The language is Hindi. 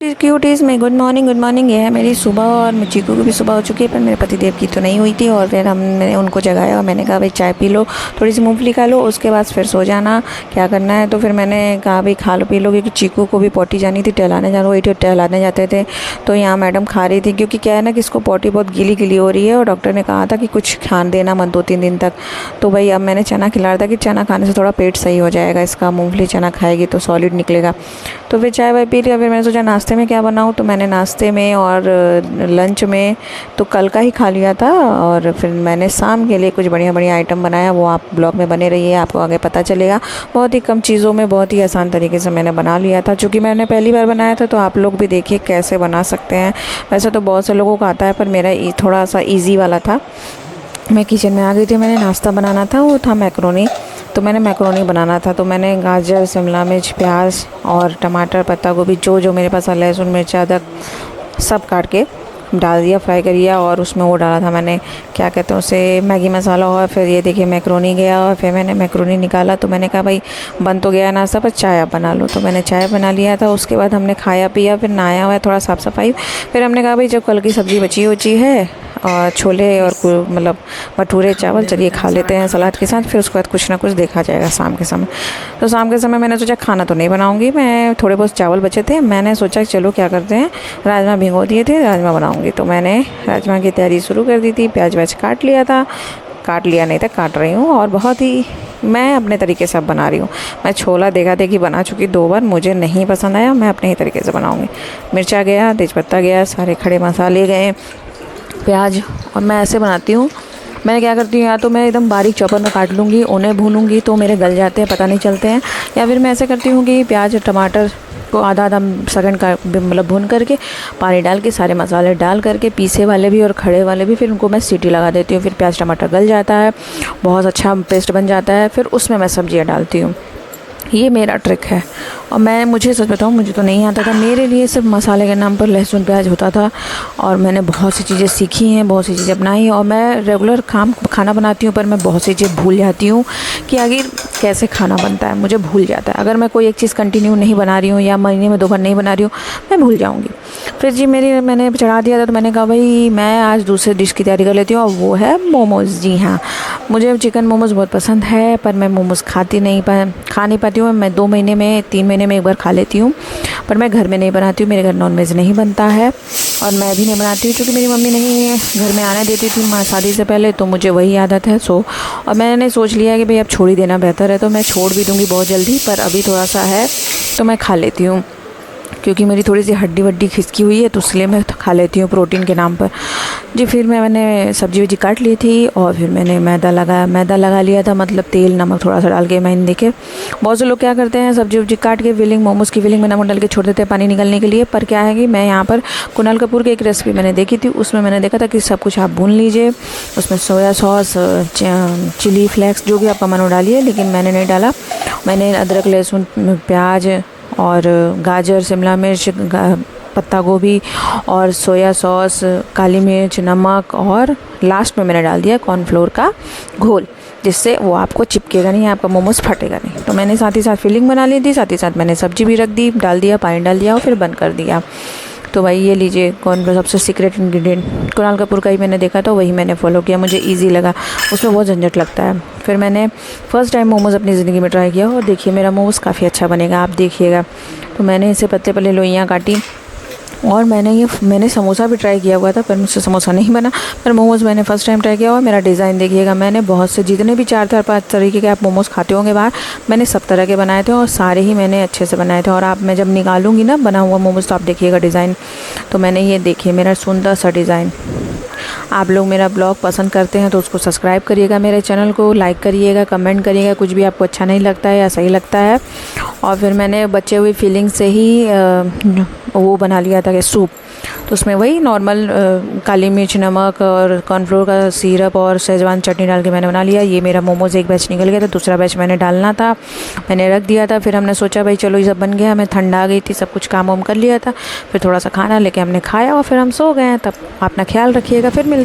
क्यूटीज़ में गुड मॉर्निंग। ये है मेरी सुबह और चीकू की भी सुबह हो चुकी है, पर मेरे पतिदेव की तो नहीं हुई थी। और फिर हमने उनको जगाया और मैंने कहा भाई चाय पी लो, थोड़ी सी मूंगफली खा लो, उसके बाद फिर सो जाना, क्या करना है। तो फिर मैंने कहा भाई खा लो पी लो, क्योंकि चीकू को भी पॉटी जानी थी, टहलाने जाना, वही टहलाने जाते थे। तो यहाँ मैडम खा रही थी, क्योंकि क्या है ना कि इसको पॉटी बहुत गीली हो रही है और डॉक्टर ने कहा था कि कुछ खान देना मत 2-3 दिन तक। तो भाई अब मैंने चना खिला रहा था कि चना खाने से थोड़ा पेट सही हो जाएगा इसका, मूँगफली चना खाएगी तो सॉलिड निकलेगा। तो फिर चाय वाय पी लिया। फिर मैंने सोचा नाश्ते में क्या बनाऊँ, तो मैंने नाश्ते में और लंच में तो कल का ही खा लिया था। और फिर मैंने शाम के लिए कुछ बढ़िया आइटम बनाया, वो आप ब्लॉग में बने रहिए, आपको आगे पता चलेगा। बहुत ही कम चीज़ों में बहुत ही आसान तरीके से मैंने बना लिया था। चूँकि मैंने पहली बार बनाया था, तो आप लोग भी देखिए कैसे बना सकते हैं। वैसे तो बहुत से लोगों को आता है, पर मेरा थोड़ा सा ईजी वाला था। मैं किचन में आ गई थी, मैंने नाश्ता बनाना था, वो था मैक्रोनी। तो मैंने मैक्रोनी बनाना था, तो मैंने गाजर, शिमला मिर्च, प्याज और टमाटर, पत्ता गोभी, जो मेरे पास लहसुन, मिर्च, अदरक सब काट के डाल दिया, फ्राई कर दिया। और उसमें वो डाला था मैंने, क्या कहते हैं उसे, मैगी मसाला। और फिर ये देखिए मैक्रोनी गया, और फिर मैंने मैक्रोनी निकाला। तो मैंने कहा भाई बन तो गया नाश्ता, पर चाय आप बना लो। तो मैंने चाय बना लिया था। उसके बाद हमने खाया पिया, फिर नहाया हुआ, थोड़ा साफ़ सफाई। फिर हमने कहा भाई जब कल की सब्ज़ी बची उची है और छोले और मतलब भटूरे चावल, चलिए खा लेते हैं सलाद के साथ। फिर उसके बाद कुछ ना कुछ देखा जाएगा शाम के समय। तो शाम के समय मैंने सोचा खाना तो नहीं बनाऊंगी मैं, थोड़े बहुत चावल बचे थे, मैंने सोचा चलो क्या करते हैं, राजमा भिगो दिए थे, राजमा बनाऊंगी। तो मैंने राजमा की तैयारी शुरू कर दी थी। प्याज व्याज काट लिया था, काट लिया नहीं था, काट रही हूँ। और बहुत ही मैं अपने तरीके से अब बना रही हूँ। मैं छोला देखी बना चुकी 2 बार, मुझे नहीं पसंद आया, मैं अपने ही तरीके से बनाऊँगी। मिर्चा गया, तेज़पत्ता गया, सारे खड़े मसाले गए, प्याज। और मैं ऐसे बनाती हूँ, मैं क्या करती हूँ, या तो मैं एकदम बारीक चॉपर में काट लूँगी, उन्हें भूनूंगी तो मेरे गल जाते हैं, पता नहीं चलते हैं। या फिर मैं ऐसे करती हूँ कि प्याज टमाटर को आधा सेकंड का मतलब भून करके पानी डाल के सारे मसाले डाल करके, पीसे वाले भी और खड़े वाले भी, फिर उनको मैं सीटी लगा देती हूँ। फिर प्याज टमाटर गल जाता है, बहुत अच्छा पेस्ट बन जाता है। फिर उसमें मैं सब्जियाँ डालती हूँ। ये मेरा ट्रिक है। और मुझे सच बताऊँ, मुझे तो नहीं आता था। मेरे लिए सिर्फ मसाले के नाम पर लहसुन प्याज होता था। और मैंने बहुत सी चीज़ें सीखी हैं, बहुत सी चीज़ें अपनाई। और मैं रेगुलर खाना बनाती हूँ, पर मैं बहुत सी चीज़ें भूल जाती हूँ कि आखिर कैसे खाना बनता है, मुझे भूल जाता है। अगर मैं कोई एक चीज़ कंटिन्यू नहीं बना रही हूँ या महीने में 2 बार नहीं बना रही हूँ, मैं भूल जाऊँगी। फिर जी मैंने चढ़ा दिया था, तो मैंने कहा भाई मैं आज दूसरे डिश की तैयारी कर लेती हूँ, और वो है मोमोज़। जी हाँ, मुझे चिकन मोमोज़ बहुत पसंद है, पर मैं मोमोज़ खा नहीं पाती हूँ। मैं 2 महीने में 3 महीने में एक बार खा लेती हूँ, पर मैं घर में नहीं बनाती हूँ। मेरे घर नॉनवेज नहीं बनता है, और मैं भी नहीं बनाती हूँ, क्योंकि मेरी मम्मी नहीं घर में आने देती थी माँ शादी से पहले, तो मुझे वही आदत है। और मैंने सोच लिया कि भाई अब छोड़ ही देना बेहतर है। तो मैं छोड़ भी दूँगी बहुत जल्दी, पर अभी थोड़ा सा है तो मैं खा लेती हूँ, क्योंकि मेरी थोड़ी सी हड्डी वड्डी खिसकी हुई है, तो इसलिए मैं खा लेती हूँ प्रोटीन के नाम पर। जी फिर मैंने सब्जी वब्जी काट ली थी, और फिर मैंने मैदा लगा लिया था, मतलब तेल नमक थोड़ा सा डाल के। मैंने देखे बहुत से लोग क्या करते हैं, सब्जी वब्जी काट के मोमोज़ की फिलिंग में नमक डाल के छोड़ देते हैं पानी निकलने के लिए। पर क्या है कि मैं यहाँ पर कुणाल कपूर की एक रेसिपी मैंने देखी थी, उसमें मैंने देखा था कि सब कुछ आप भून लीजिए, उसमें सोया सॉस, चिली फ्लेक्स, जो भी आपका मन हो डालिए, लेकिन मैंने नहीं डाला। मैंने अदरक, लहसुन, प्याज और गाजर, शिमला मिर्च, पत्ता गोभी और सोया सॉस, काली मिर्च, नमक, और लास्ट में मैंने डाल दिया कॉर्नफ्लोर का घोल, जिससे वो आपको चिपकेगा नहीं, आपका मोमोज़ फटेगा नहीं। तो मैंने साथ ही साथ फिलिंग बना ली थी, साथ ही साथ मैंने सब्जी भी रख दी, डाल दिया, पानी डाल दिया और फिर बंद कर दिया। तो भाई ये लीजिए सबसे सीक्रेट इंग्रेडिएंट कुणाल कपूर का ही मैंने देखा, तो वही मैंने फॉलो किया, मुझे ईजी लगा। उसमें बहुत झंझट लगता है। फिर मैंने फ़र्स्ट टाइम मोमोज़ अपनी ज़िंदगी में ट्राई किया, और देखिए मेरा मोमोज़ काफ़ी अच्छा बनेगा, आप देखिएगा। तो मैंने इसे पतले लोइयाँ काटी, और मैंने समोसा भी ट्राई किया हुआ था, पर मुझसे समोसा नहीं बना। पर मोमोज़ मैंने फ़र्स्ट टाइम ट्राई किया हुआ। मेरा डिज़ाइन देखिएगा, मैंने बहुत से जितने भी 4-5 तरीके के आप मोमोज़ खाते होंगे बाहर, मैंने सब तरह के बनाए थे, और सारे ही मैंने अच्छे से बनाए थे। और मैं जब निकालूंगी ना बना हुआ मोमोज़, तो आप देखिएगा डिज़ाइन। तो मैंने ये देखिए मेरा सुंदर सा डिज़ाइन। आप लोग मेरा ब्लॉग पसंद करते हैं तो उसको सब्सक्राइब करिएगा, मेरे चैनल को लाइक करिएगा, कमेंट करिएगा, कुछ भी आपको अच्छा नहीं लगता है या सही लगता है। और फिर मैंने बचे हुए फीलिंग से ही वो बना लिया था कि सूप। तो उसमें वही नॉर्मल काली मिर्च, नमक और कॉर्नफ्लोर का सिरप और शेजवान चटनी डाल के मैंने बना लिया। ये मेरा मोमोज़ एक बैच निकल गया था, दूसरा बैच मैंने डालना था, मैंने रख दिया था। फिर हमने सोचा भाई चलो ये सब बन गया, हमें ठंड आ गई थी, सब कुछ काम वाम कर लिया था। फिर थोड़ा सा खाना लेके हमने खाया, और फिर हम सो गए हैं। तब अपना ख्याल रखिएगा, फिर मिलते